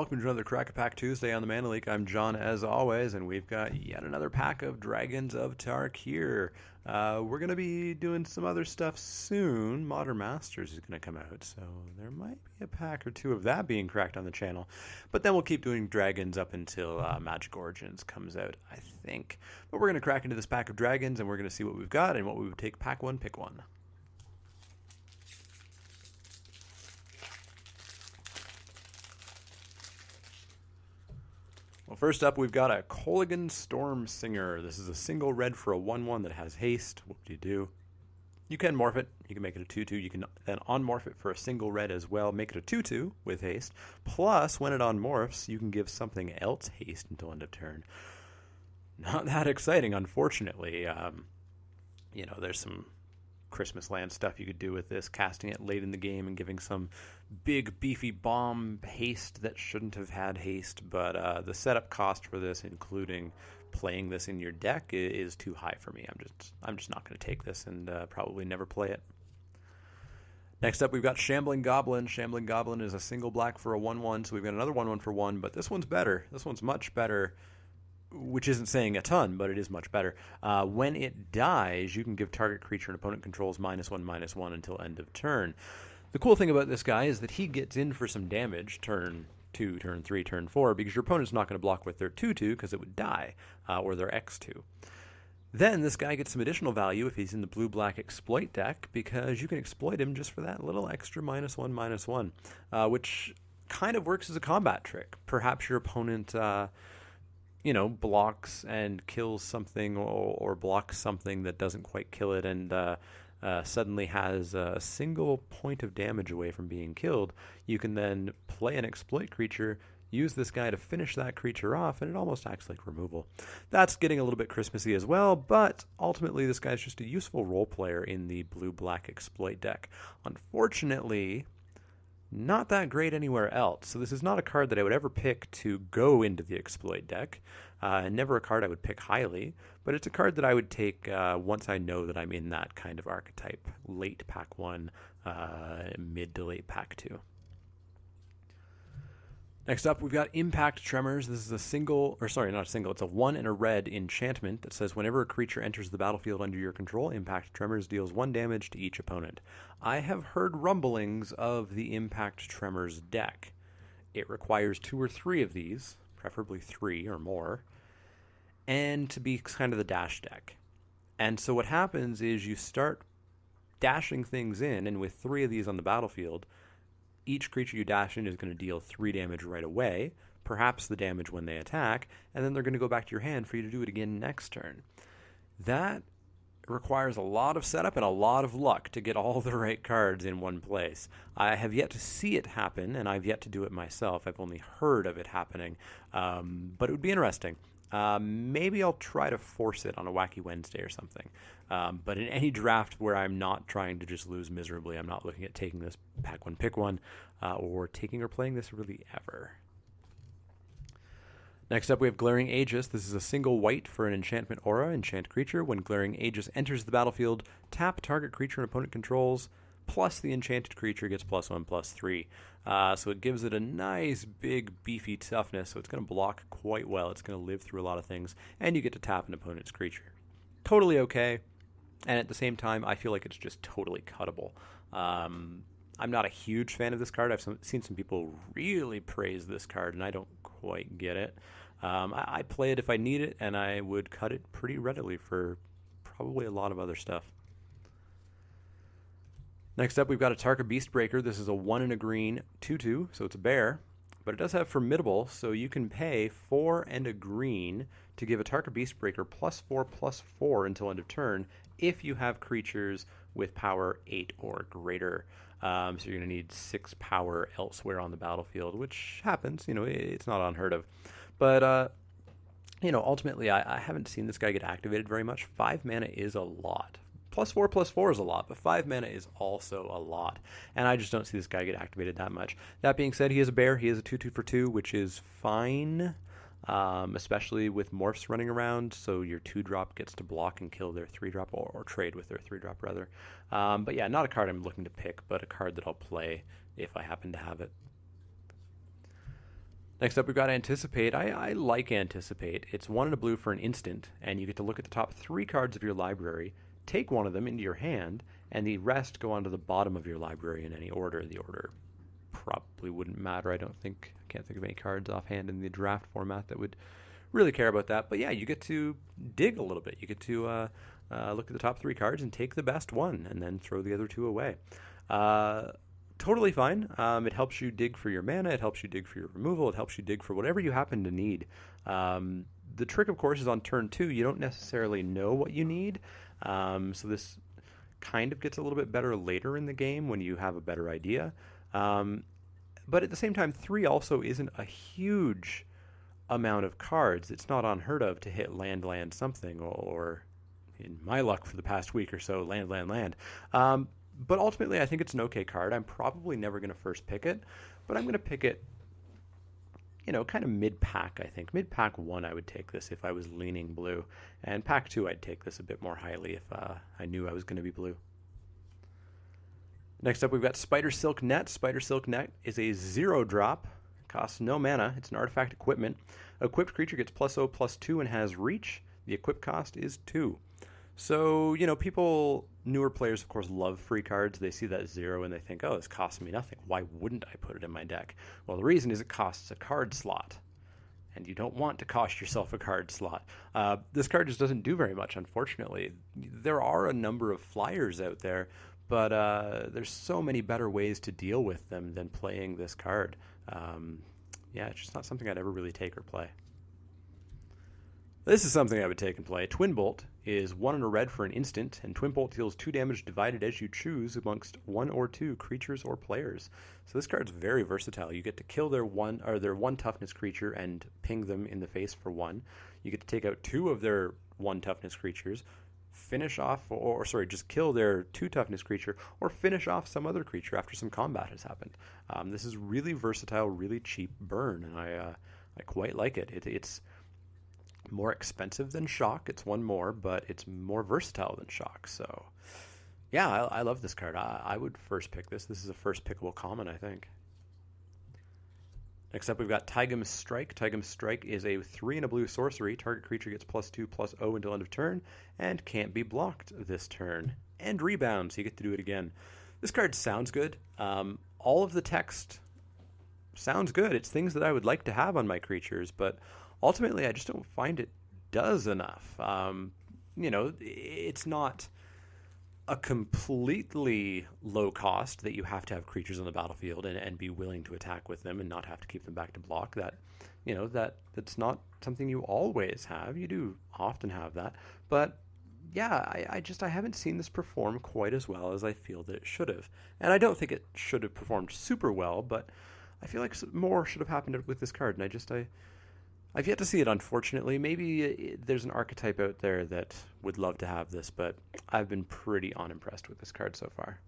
welcome to another Crack-A-Pack Tuesday on the Mana League. I'm John, as always, and we've got yet another pack of Dragons of Tarkir. We're going to be doing some other stuff soon. Modern Masters is going to come out, so there might be a pack or two of that being cracked on the channel. But then we'll keep doing Dragons up until Magic Origins comes out, I think. But we're going to crack into this pack of Dragons, and we're going to see what we've got and what we would take pack one, pick one. Well, first up, we've got a Kolaghan Stormsinger. This is a single red for a 1/1 that has haste. What do you do? You can morph it. You can make it a 2/2. You can then unmorph it for a single red as well. Make it a 2/2 with haste. Plus, when it unmorphs, you can give something else haste until end of turn. Not that exciting, unfortunately. There's some Christmas land stuff you could do with this, casting it late in the game and giving some big beefy bomb haste that shouldn't have had haste, but the setup cost for this, including playing this in your deck, is too high for me. I'm just not going to take this and probably never play it. Next up, we've got Shambling Goblin. Shambling Goblin is a single black for a 1/1, so we've got another 1/1 for 1, but this one's better. This one's much better, which isn't saying a ton, but it is much better. When it dies, you can give target creature and opponent controls -1/-1 until end of turn. The cool thing about this guy is that he gets in for some damage turn 2, turn 3, turn 4, because your opponent's not going to block with their 2/2 because it would die, or their X2. Then this guy gets some additional value if he's in the blue-black exploit deck, because you can exploit him just for that little extra -1/-1, which kind of works as a combat trick. Perhaps your opponent blocks and kills something, or blocks something that doesn't quite kill it, and suddenly has a single point of damage away from being killed. You can then play an exploit creature, use this guy to finish that creature off, and it almost acts like removal. That's getting a little bit Christmassy as well, but ultimately this guy's just a useful role player in the blue-black exploit deck. Unfortunately, not that great anywhere else. So this is not a card that I would ever pick to go into the exploit deck. Never a card I would pick highly, but it's a card that I would take once I know that I'm in that kind of archetype. Late pack 1, mid to late pack 2. Next up, we've got Impact Tremors. This is it's a 1 and a red enchantment that says whenever a creature enters the battlefield under your control, Impact Tremors deals 1 damage to each opponent. I have heard rumblings of the Impact Tremors deck. It requires 2 or 3 of these, preferably 3 or more, and to be kind of the dash deck. And so what happens is you start dashing things in, and with 3 of these on the battlefield, each creature you dash in is going to deal 3 damage right away, perhaps the damage when they attack, and then they're going to go back to your hand for you to do it again next turn. That requires a lot of setup and a lot of luck to get all the right cards in one place. I have yet to see it happen, and I've yet to do it myself. I've only heard of it happening, but it would be interesting. Maybe I'll try to force it on a Wacky Wednesday or something. But in any draft where I'm not trying to just lose miserably, I'm not looking at taking this pack 1, pick 1, or taking or playing this really ever. Next up, we have Glaring Aegis. This is a single white for an enchantment aura, enchant creature. When Glaring Aegis enters the battlefield, tap target creature and opponent controls, plus the enchanted creature gets +1/+3. So it gives it a nice, big, beefy toughness, so it's going to block quite well. It's going to live through a lot of things, and you get to tap an opponent's creature. Totally okay, and at the same time, I feel like it's just totally cuttable. I'm not a huge fan of this card. I've seen some people really praise this card, and I don't quite get it. I play it if I need it, and I would cut it pretty readily for probably a lot of other stuff. Next up, we've got a Tarkir Beastbreaker. This is a 1 and a green 2/2, so it's a bear, but it does have Formidable, so you can pay 4 and a green to give a Tarkir Beastbreaker +4/+4 until end of turn if you have creatures with power 8 or greater. So you're going to need 6 power elsewhere on the battlefield, which happens. It's not unheard of. But, ultimately, I haven't seen this guy get activated very much. 5 mana is a lot. +4/+4 is a lot, but 5 mana is also a lot. And I just don't see this guy get activated that much. That being said, he is a bear. He is a 2/2 for 2, which is fine, especially with morphs running around. So your 2-drop gets to block and kill their 3-drop, or trade with their 3-drop, rather. But yeah, not a card I'm looking to pick, but a card that I'll play if I happen to have it. Next up, we've got Anticipate. I like Anticipate. It's 1 and a blue for an instant, and you get to look at the top 3 cards of your library, take one of them into your hand, and the rest go onto the bottom of your library in any order. The order probably wouldn't matter. I can't think of any cards offhand in the draft format that would really care about that. But yeah, you get to dig a little bit. You get to look at the top 3 cards and take the best one, and then throw the other 2 away. Totally fine. It helps you dig for your mana. It helps you dig for your removal. It helps you dig for whatever you happen to need. The trick, of course, is on turn 2. You don't necessarily know what you need. So this kind of gets a little bit better later in the game when you have a better idea. But at the same time, 3 also isn't a huge amount of cards. It's not unheard of to hit land, something, or in my luck for the past week or so, land. But ultimately, I think it's an okay card. I'm probably never going to first pick it, but I'm going to pick it, kind of mid-pack, I think. Mid-pack 1, I would take this if I was leaning blue. And pack 2, I'd take this a bit more highly if I knew I was going to be blue. Next up, we've got Spider Silk Net. Spider Silk Net is a 0-drop. Costs no mana. It's an artifact equipment. Equipped creature gets +0/+2 and has reach. The equip cost is 2. So, newer players, of course, love free cards. They see that 0 and they think, oh, this costs me nothing. Why wouldn't I put it in my deck? Well, the reason is it costs a card slot. And you don't want to cost yourself a card slot. This card just doesn't do very much, unfortunately. There are a number of flyers out there, but there's so many better ways to deal with them than playing this card. It's just not something I'd ever really take or play. This is something I would take and play. Twin Bolt is 1 and a red for an instant, and Twin Bolt deals 2 damage divided as you choose amongst 1 or 2 creatures or players. So this card's very versatile. You get to kill their 1 toughness creature and ping them in the face for 1. You get to take out 2 of their 1 toughness creatures, just kill their 2 toughness creature, or finish off some other creature after some combat has happened. This is really versatile, really cheap burn, and I quite like it. It's more expensive than Shock. It's 1 more, but it's more versatile than Shock. So, yeah, I love this card. I would first pick this. This is a first pickable common, I think. Next up, we've got Taigum's Strike. Taigum's Strike is a 3 and a blue sorcery. Target creature gets +2/+0 until end of turn, and can't be blocked this turn. And rebound, so you get to do it again. This card sounds good. All of the text sounds good. It's things that I would like to have on my creatures, but ultimately, I just don't find it does enough. It's not a completely low cost that you have to have creatures on the battlefield and be willing to attack with them and not have to keep them back to block. That's not something you always have. You do often have that. But yeah, I haven't seen this perform quite as well as I feel that it should have. And I don't think it should have performed super well, but I feel like more should have happened with this card, and I've yet to see it, unfortunately. Maybe there's an archetype out there that would love to have this, but I've been pretty unimpressed with this card so far.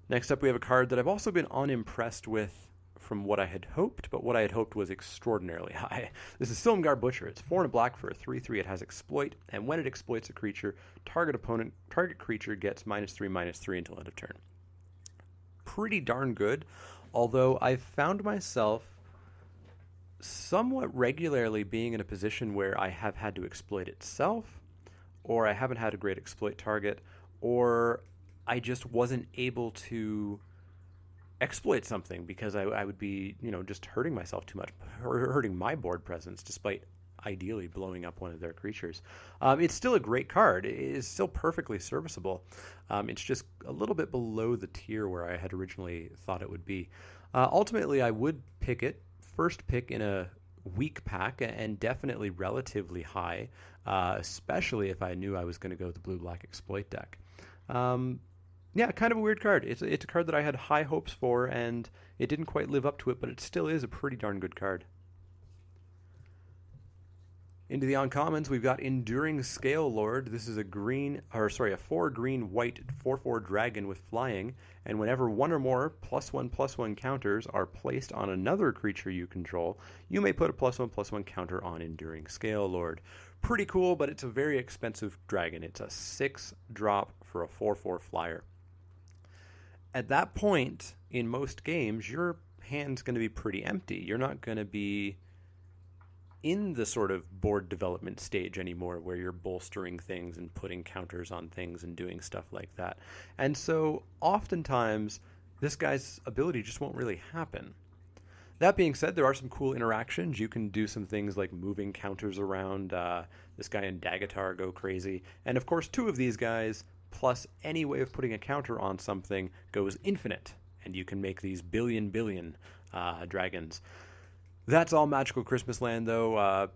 Next up, we have a card that I've also been unimpressed with from what I had hoped, but what I had hoped was extraordinarily high. This is Silumgar Butcher. It's 4 and a black for a 3/3. It has Exploit, and when it exploits a creature, target creature gets -3/-3 until end of turn. Pretty darn good, although I've found myself somewhat regularly being in a position where I have had to exploit itself, or I haven't had a great exploit target, or I just wasn't able to exploit something because I would be, just hurting myself too much, hurting my board presence, despite ideally blowing up one of their creatures. It's still a great card. It is still perfectly serviceable. It's just a little bit below the tier where I had originally thought it would be. Ultimately, I would pick it. First pick in a weak pack, and definitely relatively high, especially if I knew I was going to go with the blue-black exploit deck. Kind of a weird card. It's a card that I had high hopes for, and it didn't quite live up to it, but it still is a pretty darn good card. Into the uncommons, we've got Enduring Scale Lord. This is a 4 green white 4/4 dragon with flying, and whenever 1 or more +1/+1 counters are placed on another creature you control, you may put a +1/+1 counter on Enduring Scale Lord. Pretty cool, but it's a very expensive dragon. It's a 6-drop for a 4/4 flyer. At that point, in most games, you're hand's going to be pretty empty. You're not going to be in the sort of board development stage anymore where you're bolstering things and putting counters on things and doing stuff like that. And so oftentimes this guy's ability just won't really happen. That being said, there are some cool interactions. You can do some things like moving counters around. This guy in Dagatar go crazy. And of course, 2 of these guys, plus any way of putting a counter on something, goes infinite. And you can make these billion dragons. That's all Magical Christmas Land, though.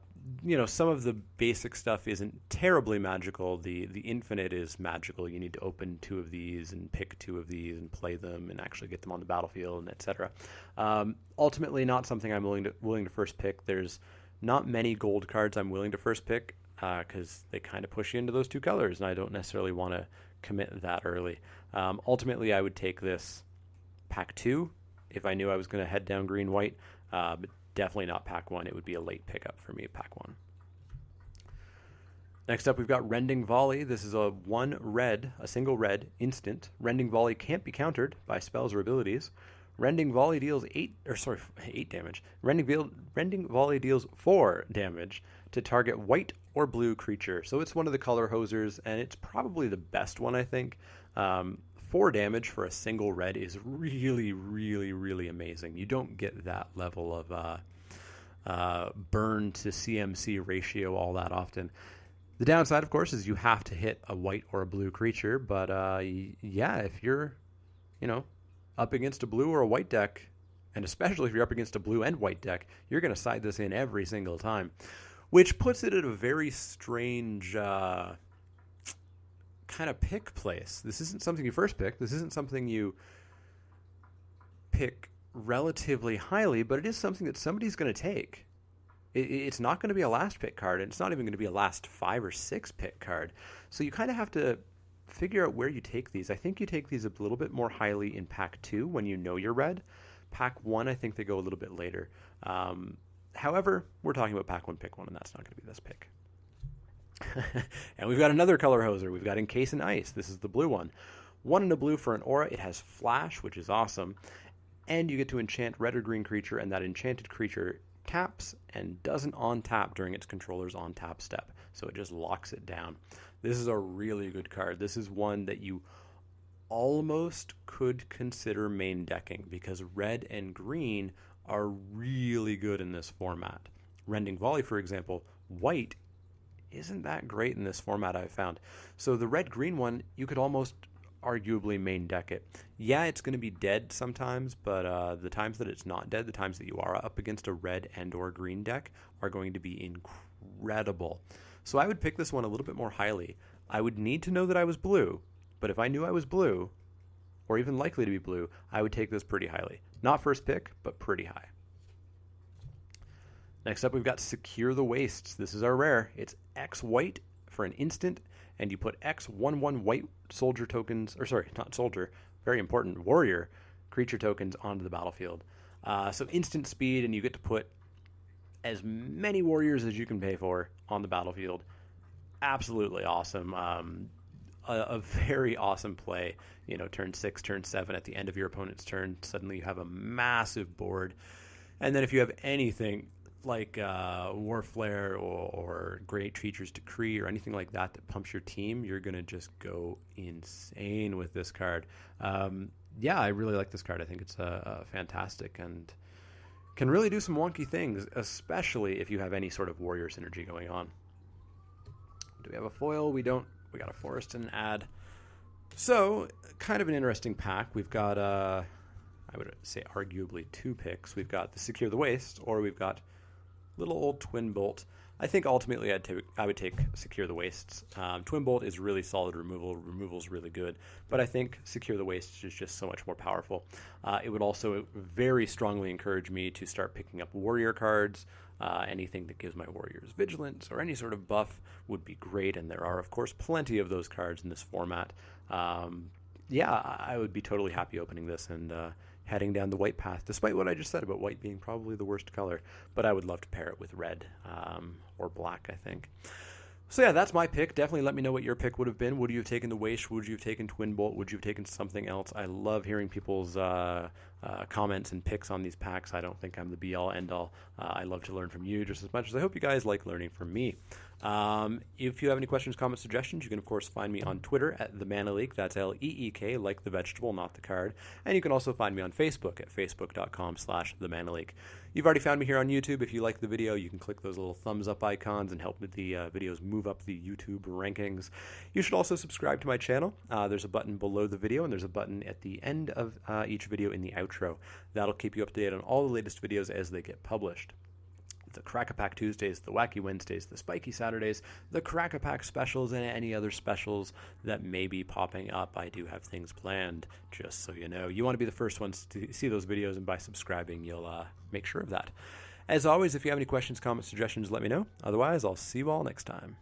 Some of the basic stuff isn't terribly magical. The infinite is magical. You need to open 2 of these and pick 2 of these and play them and actually get them on the battlefield, and etc. Ultimately, not something I'm willing to first pick. There's not many gold cards I'm willing to first pick because they kind of push you into those 2 colors, and I don't necessarily want to commit that early. Ultimately, I would take this pack 2 if I knew I was going to head down green-white, but definitely not pack 1. It would be a late pickup for me, pack 1. Next up, we've got Rending Volley. This is a single red instant. Rending Volley can't be countered by spells or abilities. Rending Volley deals 8 damage. Rending Volley deals 4 damage to target white or blue creature. So it's one of the color hosers, and it's probably the best one, I think. 4 damage for a single red is really, really, really amazing. You don't get that level of burn to CMC ratio all that often. The downside, of course, is you have to hit a white or a blue creature. But if you're, up against a blue or a white deck, and especially if you're up against a blue and white deck, you're going to side this in every single time, which puts it at a very strange kind of pick place. This isn't something you first pick. This isn't something you pick relatively highly, but it is something that somebody's going to take. It's not going to be a last pick card, and it's not even going to be a last 5 or 6 pick card. So you kind of have to figure out where you take these. I think you take these a little bit more highly in pack 2 when you know you're red. Pack 1, I think they go a little bit later. However, we're talking about pack 1, pick 1, and that's not going to be this pick. And we've got another color hoser. We've got Encase in Ice. This is the blue one. 1 and a blue for an aura. It has flash, which is awesome. And you get to enchant red or green creature, and that enchanted creature taps and doesn't on-tap during its controller's on-tap step. So it just locks it down. This is a really good card. This is one that you almost could consider main decking because red and green are really good in this format. Rending Volley, for example, white isn't that great in this format, I've found. So the red-green one, you could almost arguably main deck it. Yeah, it's going to be dead sometimes, but the times that it's not dead, the times that you are up against a red and or green deck are going to be incredible. So I would pick this one a little bit more highly. I would need to know that I was blue, but if I knew I was blue, or even likely to be blue, I would take this pretty highly. Not first pick, but pretty high. Next up, we've got Secure the Wastes. This is our rare. It's X white for an instant, and you put X 1/1 white soldier tokens, or sorry, not soldier, very important, warrior creature tokens onto the battlefield. So instant speed, and you get to put as many warriors as you can pay for on the battlefield. Absolutely awesome. A very awesome play. Turn 6, turn 7, at the end of your opponent's turn, suddenly you have a massive board. And then if you have anything like Warflare or Great Teacher's Decree or anything like that pumps your team, you're going to just go insane with this card. I really like this card. I think it's fantastic and can really do some wonky things, especially if you have any sort of warrior synergy going on. Do we have a foil? We don't. We got a forest and an ad. So, kind of an interesting pack. We've got, I would say arguably 2 picks. We've got the Secure the Waste, or we've got little old Twin Bolt. I think ultimately I would take Secure the Wastes. Twin Bolt is really solid removal. Removal's really good. But I think Secure the Wastes is just so much more powerful. It would also very strongly encourage me to start picking up warrior cards. Anything that gives my warriors vigilance or any sort of buff would be great. And there are, of course, plenty of those cards in this format. I would be totally happy opening this and heading down the white path, despite what I just said about white being probably the worst color. But I would love to pair it with red or black, I think. So yeah, that's my pick. Definitely let me know what your pick would have been. Would you have taken the Weish? Would you have taken Twin Bolt? Would you have taken something else? I love hearing people's comments and picks on these packs. I don't think I'm the be-all, end-all. I love to learn from you just as much as I hope you guys like learning from me. If you have any questions, comments, suggestions, you can, of course, find me on Twitter at The Mana Leak. That's L-E-E-K, like the vegetable, not the card. And you can also find me on Facebook at facebook.com/The Mana Leak. You've already found me here on YouTube. If you like the video, you can click those little thumbs up icons and help the videos move up the YouTube rankings. You should also subscribe to my channel. There's a button below the video, and there's a button at the end of each video in the outro. That'll keep you up to date on all the latest videos as they get published. The Crack-A-Pack Tuesdays, the Wacky Wednesdays, the Spiky Saturdays, the Crack-A-Pack specials, and any other specials that may be popping up. I do have things planned, just so you know. You want to be the first ones to see those videos, and by subscribing, you'll make sure of that. As always, if you have any questions, comments, suggestions, let me know. Otherwise, I'll see you all next time.